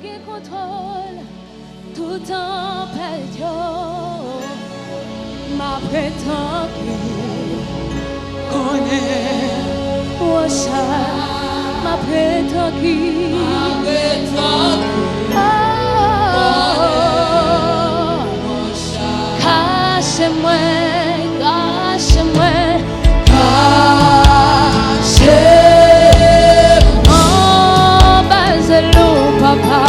qui contrôle tout tempête, ma prétend qui connaît au chat, ma prétend qui cache-moi, cache-moi, cache-moi, Bazelo papa.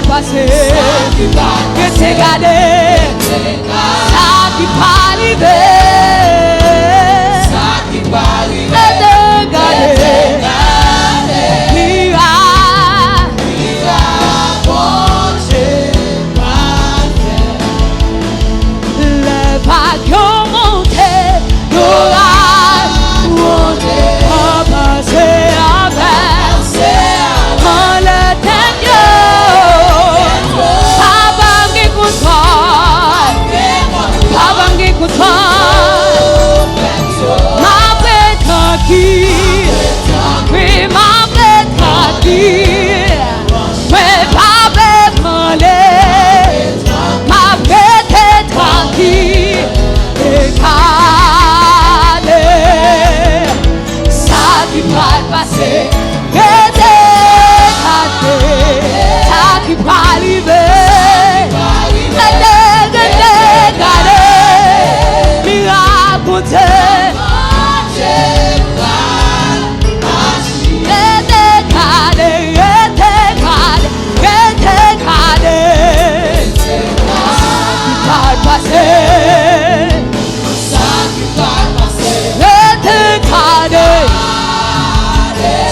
Passer te garder, ça qui parle, ça qui parle, te garder, mira, le vagues monter, l'orage monter, passer avec, dans le temple, Papa qui contrôle, ma paix tranquille, oui ma paix tranquille, mais ma paix tranquille, ma paix tranquille, et calme, ça qui va passer, et ça qui va arriver.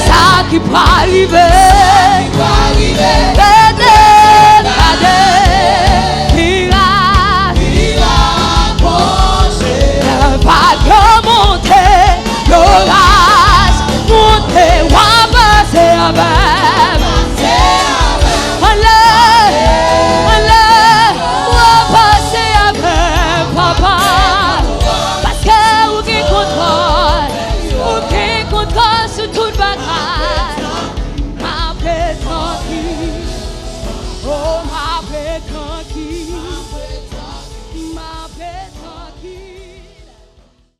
Ça qui va arriver, l'orage monter, on va passer avec. Allez, on va passer avec papa. Parce que vous qui contrôle sur toute bagaille. Ma paix tranquille, oh ma paix tranquille.